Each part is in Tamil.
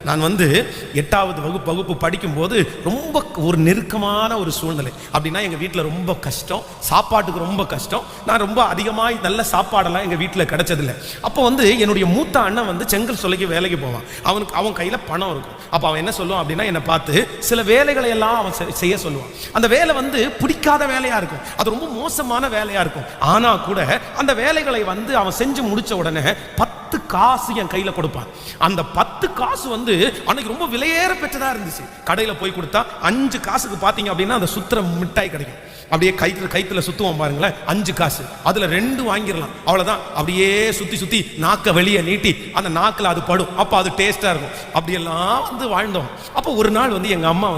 நான் 8வது வகுப்பு படிக்கும்போது ரொம்ப ஒரு நெருக்கமான ஒரு சூழ்நிலை. அப்படின்னா எங்கள் வீட்டில் ரொம்ப கஷ்டம், சாப்பாட்டுக்கு ரொம்ப கஷ்டம். நான் ரொம்ப அதிகமாக நல்ல சாப்பாடெல்லாம் எங்கள் வீட்டில் கிடைச்சதில்லை. அப்போ என்னுடைய மூத்த அண்ணன் செங்கல் சொல்லிக்கு வேலைக்கு போவான். அவன் கையில் பணம் இருக்கும். அப்போ அவன் என்ன சொல்லுவான் அப்படின்னா, என்னை பார்த்து சில வேலைகளை எல்லாம் அவன் செய்ய சொல்லுவான். அந்த வேலை பிடிக்காத வேலையாக இருக்கும், அது ரொம்ப மோசமான வேலையாக இருக்கும். ஆனால் கூட அந்த வேலைகளை அவன் செஞ்சு முடிச்ச உடனே 10 காசு என் கையில் கொடுப்பான். அந்த 10 காசு அன்னைக்கு ரொம்ப விலையேற பெற்றதாக இருந்துச்சு. கடையில் போய் கொடுத்தா 5 காசுக்கு பார்த்தீங்க அப்படின்னா அந்த சுத்திர மிட்டாய் கிடைக்கும். அப்படியே கைத்துல சுத்துவோம் பாருங்களேன், 5 காசு, அதுல 2 வாங்கிடலாம், அவ்வளவுதான். அப்படியே சுத்தி நாக்க வெளியே நீட்டி அந்த நாக்கில் அது படும், அப்போ அது டேஸ்டா இருக்கும். அப்படியெல்லாம் வாழ்ந்தோம். அப்போ ஒரு நாள் எங்க அம்மா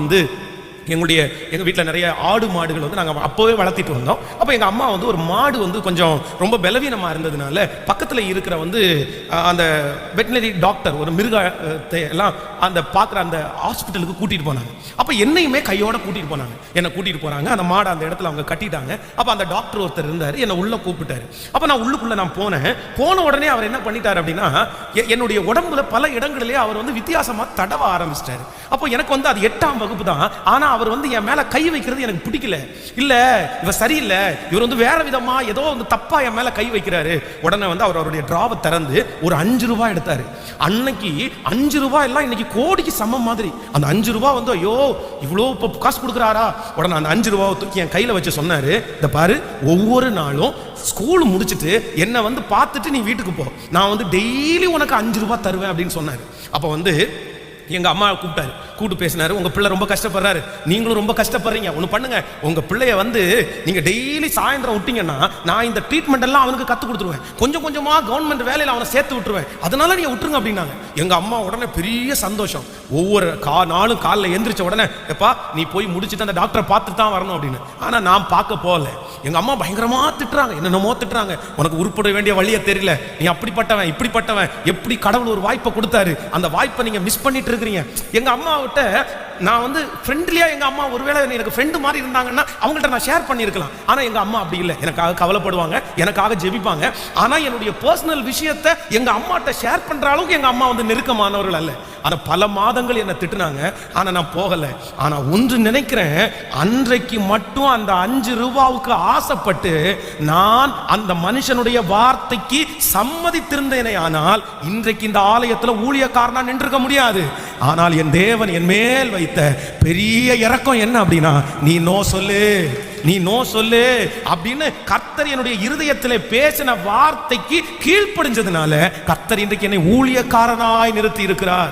எங்கள் வீட்டில் நிறைய ஆடு மாடுகள் நாங்கள் அப்போவே வளர்த்திட்டு வந்தோம். அப்போ எங்கள் அம்மா ஒரு மாடு கொஞ்சம் ரொம்ப பலவீனமாக இருந்ததுனால பக்கத்தில் இருக்கிற அந்த வெட்டினரி டாக்டர், ஒரு மிருகத்தை எல்லாம் பார்க்குற அந்த ஹாஸ்பிட்டலுக்கு கூட்டிகிட்டு போனாங்க. அப்போ என்னையுமே கையோட கூட்டிகிட்டு போனாங்க. என்னை கூட்டிகிட்டு போகிறாங்க, அந்த மாடை அந்த இடத்துல அவங்க கட்டிட்டாங்க. அப்போ அந்த டாக்டர் ஒருத்தர் இருந்தார், என்னை உள்ளே கூப்பிட்டாரு. அப்போ நான் உள்ளுக்குள்ளே போன உடனே அவர் என்ன பண்ணிட்டார் அப்படின்னா, என்னுடைய உடம்புல பல இடங்களிலே அவர் வித்தியாசமாக தடவ ஆரம்பிச்சிட்டாரு. அப்போ எனக்கு அது 8ஆம் வகுப்பு தான். ஆனால் அவர் என் மேல கை வைக்கிறது எனக்கு பிடிக்கல. இல்ல, இவர் சரியில்லை, இவர் வேற விதமா ஏதோ தப்பா என் மேல கை வைக்கிறாரு. உடனே அவருடைய டிராவை திறந்து ஒரு 5 ரூபாய் எடுத்தாரு. அன்னைக்கு 5 ரூபாய் எல்லாம் இன்னைக்கு கோடிக்கு சமம் மாதிரி. அந்த 5 ரூபாய் ஐயோ இவ்வளோ காசு கொடுக்குறாரா. உடனே அந்த 5 ரூபாவை தூக்கி என் கையில வச்சு சொன்னாரு, இந்த பாரு, ஒவ்வொரு நாளும் ஸ்கூல் முடிச்சுட்டு என்ன பார்த்துட்டு நீ வீட்டுக்கு போ, நான் டெய்லி உனக்கு 5 ரூபாய் தருவேன் அப்படின்னு சொன்னாரு. அப்போ எங்க அம்மா கூப்பிட்டு பேசினாரு, உங்க பிள்ளை ரொம்ப கஷ்டப்படுறாரு, நீங்களும் ரொம்ப கஷ்டப்படுறீங்க, ஒன்று பண்ணுங்க, உங்க பிள்ளைய நீங்க டெய்லி சாயந்தரம் விட்டீங்கன்னா நான் இந்த ட்ரீட்மெண்ட் எல்லாம் அவனுக்கு கத்து கொடுத்துருவேன், கொஞ்சம் கொஞ்சமா கவர்மெண்ட் வேலையில் அவனை சேர்த்து விட்டுருவேன், அதனால நீங்க விட்டுருங்க அப்படின்னாங்க. எங்க அம்மா உடனே பெரிய சந்தோஷம். ஒவ்வொரு நாளும் காலைல எந்திரிச்ச உடனே, எப்பா நீ போய் முடிச்சுட்டு அந்த டாக்டரை பார்த்துட்டு தான் வரணும் அப்படின்னு. ஆனா நான் பார்க்க போகல. எங்க அம்மா பயங்கரமா திட்டுறாங்க, என்னென்னமோ திட்டுறாங்க, உனக்கு உருப்பட வேண்டிய வழியை தெரியல, நீ அப்படிப்பட்டவன் இப்படிப்பட்டவன், எப்படி கடவுள் ஒரு வாய்ப்பை கொடுத்தாரு, அந்த வாய்ப்பை நீங்க மிஸ் பண்ணிட்டு இருக்கிறீங்க. எங்க அம்மாவிட்ட நான் ஃப்ரெண்ட்லியா, எங்க அம்மா ஒருவேளை எனக்கு ஃப்ரெண்டு மாதிரி இருந்தாங்கன்னா அவங்கள்ட்ட நான் ஷேர் பண்ணியிருக்கலாம். ஆனா எங்க அம்மா அப்படி இல்லை, எனக்காக கவலைப்படுவாங்க, எனக்காக ஜெபிப்பாங்க. ஆனா என்னுடைய பர்சனல் விஷயத்தை எங்க அம்மாட்ட ஷேர் பண்ற அளவுக்கு எங்க அம்மா நெருக்கமானவர்கள் அல்ல. ஆனா பல மாதங்கள் என்ன திட்டுனாங்க, ஆனா நான் போகல. ஆனா ஒன்று நினைக்கிறேன், அன்றைக்கு மட்டும் அந்த 5 ரூபாவுக்கு ஆசைப்பட்டு நான் அந்த மனுஷனுடைய வார்த்தைக்கு சம்மதித்திருந்தேனே, ஆனால் இன்றைக்கு இந்த ஆலயத்துல ஊழியக்காரனா நின்றுக்க முடியாது. ஆனால் என் தேவன் என் மேல் வைத்த பெரிய இரக்கம் என்ன அப்படின்னா, நீ நோ சொல்லு அப்படின்னு கர்த்தர் என்னுடைய இருதயத்திலே பேசின வார்த்தைக்கு கீழ்ப்படிஞ்சதுனால கர்த்தர் இன்றைக்கு என்னை ஊழியக்காரனாய் நிறுத்தி இருக்கிறார்.